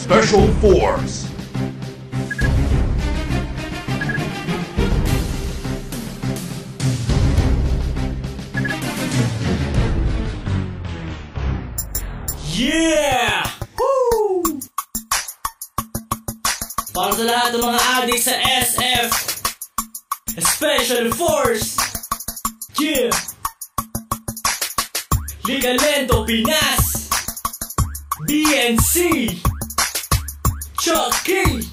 Special Force. Yeah! Woo! Para sa lahat ng mga adik sa SF, Special Force. Yeah! Liga Lento Pinas, BNC, Chucky,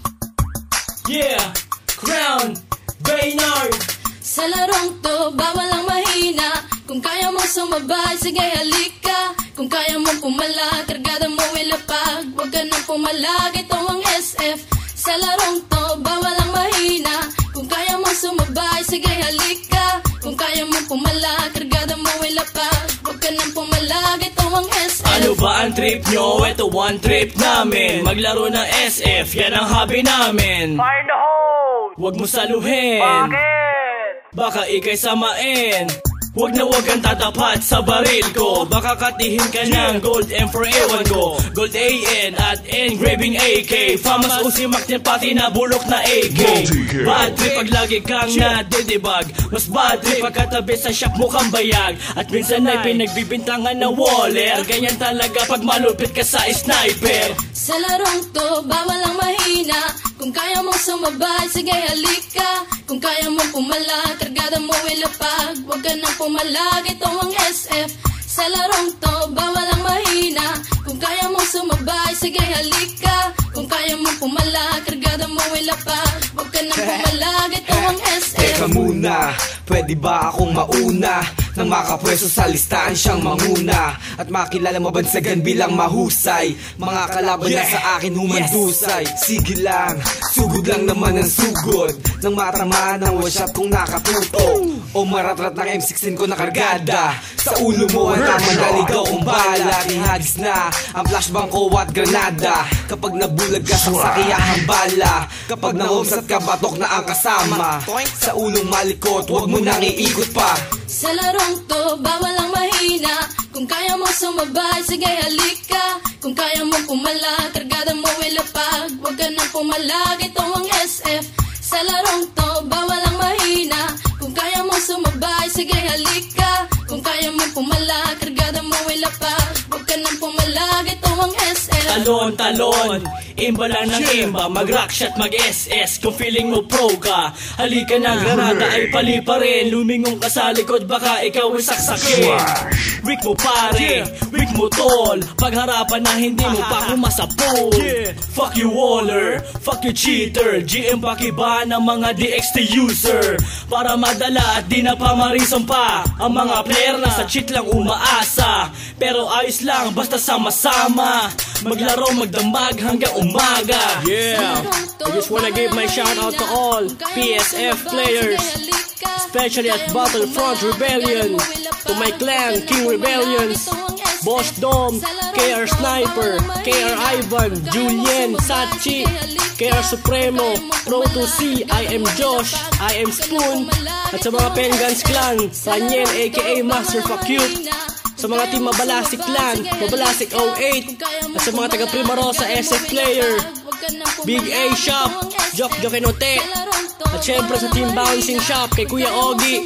yeah, Crown, Baynard. Sa larong to, bawal ang mahina. Kung kaya mong sumabay, sige halika. Kung kaya mong pumalag, kargada mo ilapag. Huwag ka nang pumalag, ito ang SF. Sa larong to, bawal ang mahina. Kung kaya mong sumabay, sige halika. Kung kaya mong pumalag, kargada mo ilapag. Huwag ka nang pumalag, ito ang SF. Ano ba ang trip nyo? Ito one trip namin. Maglaro ng SF, yan ang hobby namin. Find the hole! Huwag mo saluhin. Bakit? Baka ikay samain. Huwag na huwag kang tatapat sa baril ko. Baka katihin ka ng gold M for ewan ko. Gold AN at engraving AK. Famas usimak niyan pati na bulok na AK. Bad trip pag lagi kang nadidibag. Mas bad trip pag katabi sa shop mo kang bayag. At minsan ay pinagbibintangan na waller. Ganyan talaga pag malupit ka sa sniper. Sa larong to, bawal ang mahina. Kung kaya mong sumabay, sige halika. Kung kaya mong pumalag, kargada mo ilapag. Huwag ka nang pumalag, ito ang SF. Sa larong to, bawal ang mahina. Kung kaya mong sumabay, sige halika. Kung kaya mong pumalag, kargada mo ilapag. Huwag ka nang pumalag, ito ang SF. Teka muna, pwede ba akong mauna? Nang makapwesto sa listahan siyang manguna. At makilala mabansagan bilang mahusay. Mga kalaban na sa akin humandusay. Sige lang, sugod lang naman ang sugod. Nang matamaan ang one shot kong nakatuto. O maratrat ng M16 ko nakargada. Sa ulo mo ang tama naligaw kong bala. Ihagis na ang flashbang ko at granada. Kapag nabulag ka sa sakiyahang bala. Kapag nangumsat ka batok na ang kasama. Sa ulong malikot, huwag mo nang iikot pa. Sa larong to, bawal ang mahina. Kung kaya mong sumabay, sige halika. Kung kaya mong pumalag, kargada mo ilapag. Huwag ka nang pumalag, ito ang SF. Sa larong to, bawal ang mahina. Kung kaya mong sumabay, sige halika. Kung kaya mong pumalag, kargada mo ilapag. Huwag ka nang pumalag, ito ang SF. Talon, talon, imba lang ng imba. Mag-rockshot, mag-SS. Kung feeling mo pro ka, halika na, granada ay pali pa rin. Lumingong ka sa likod, baka ikaw ay saksakin. Weak mo pare, weak mo tol. Pagharapan na hindi mo pa kumasapol. Fuck you waller, fuck you cheater. GM pakiba ng mga DXT user. Para madala at di na pamarisan pa. Ang mga player na sa cheat lang umaasa. Pero ayos lang, basta sama-sama. Maglaro, magdamag hanggang umaga. Yeah, I just wanna give my shout out to all PSF players, especially at Battlefront Rebellion. To my clan, King Rebellions, Boss Dom, KR Sniper, KR Ivan, Julien, Sachi, KR Supremo, Pro 2C, I am Josh, I am Spoon. At sa mga Pengans Clan, Raniel aka Master Fuck Cute. Sa mga team Mabalasik Clan, Mabalasik 08. At sa mga taga Primarosa SF player, Big A Shop, Jok Jokenote. At syempre sa team Bouncing Shop, kay Kuya Ogi,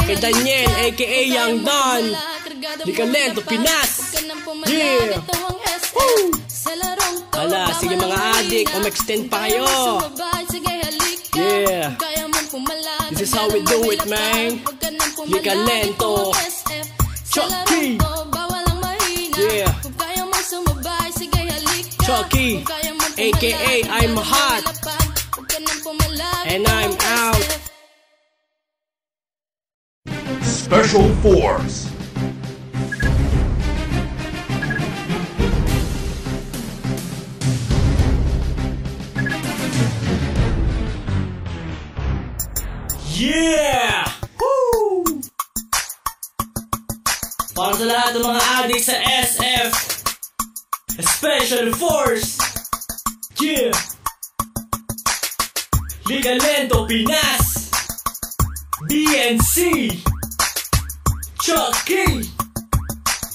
kay Daniel aka Young Don, Liga Lento Pinas. Yeah! Woo! Hala, sige mga adik, extend pa kayo. Yeah! This is how we do it, man. Liga Lento, Chucky. Yeah. Chucky, aka I'm hot. And I'm out. Special Force. Yeah! Woo! Para sa lahat ng mga adik sa SF, Special Force. Yeah! Liga Lento Pinas, BNC, Chucky,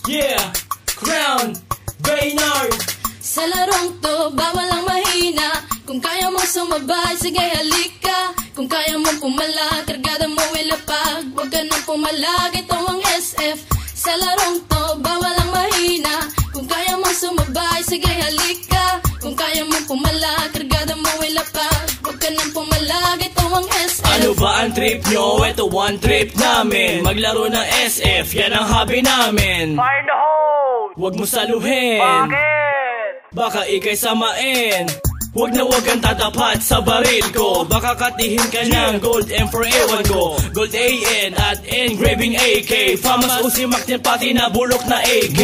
yeah, Crown, Baynard. Sa laro larong to, bawal ang mahina. Kung kaya mo sumabay, sige halika. Kung kaya mo pumala, kargada mo ilapag. Huwag ka nang pumalag, ito ang SF. Sa larong to, bawal ang mahina. Kung kaya mo sumabay, sige halika. Kung kaya mo pumala, kargada mo ilapag. Huwag ka nang pumalag, ito ang SF. Ano ba ang trip nyo? Ito one trip namin. Maglaro ng SF, yan ang hobby namin. Fire the hose! Huwag mo saluhin, Bakit? baka ikay samain. Huwag na huwag kang tatapat sa baril ko. Baka katihin ka ng gold M for ewan ko. Gold AN at engraving AK. Famas usi maktin pati na bulok na AK.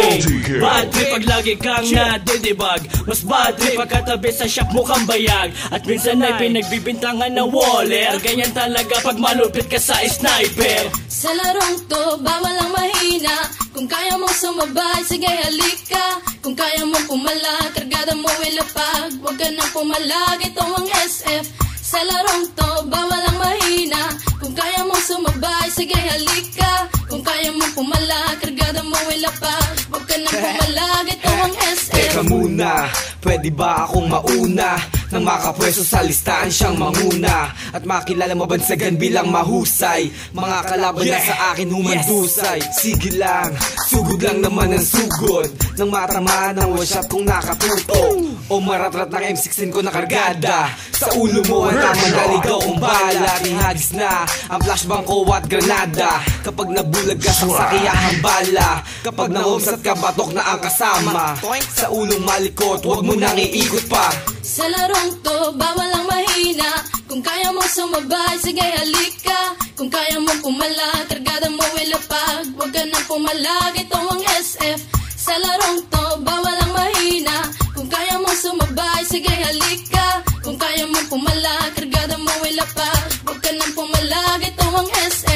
Bad trip pag lagi kang nadidibag. Mas bad trip pag katabi sa shop mo kang bayag. At minsan ay pinagbibintangan na waller. Ganyan talaga pag malupit ka sa sniper. Sa larong to, bawal ang mahina. Kung kaya mong sumabay, sige halika. Kung kaya mong pumala, kargada mo ilapag. Huwag ka nang pumalag, ito ang SF. Sa larong to, bawal ang mahina. Kung kaya mong sumabay, sige halika. Kung kaya mong pumala, kargada mo ilapag. Huwag ka nang pumalag, ito ang SF. Teka muna, pwede ba akong mauna? Nang makapwesto sa listahan siyang manguna. At makilala mabansagan bilang mahusay. Mga kalaban na sa akin humandusay. Sige lang, sugod lang naman ang sugod. Nang matamaan ang workshop kong nakatuto. O maratrat ng M16 ko na kargada. Sa ulo mo ang tamang naligaw kong bala. Ihagis na ang flashbang ko at granada. Kapag nabulag ka sa sakiyahang bala. Kapag nahomsat ka batok na ang kasama. Sa ulong malikot, huwag mo nang iikot pa. Sa larong to, bawal ang mahina. Kung kaya mo sumabay, sige halika. Kung kaya mo pumala, kargada mo ilapag. Huwag ka nang pumalag, ito ang SF. Sa larong to, bawal ang mahina. Kung kaya mo sumabay, sige halika. Kung kaya mo pumala, kargada mo ilapag. Huwag ka nang pumalag, ito ang SF.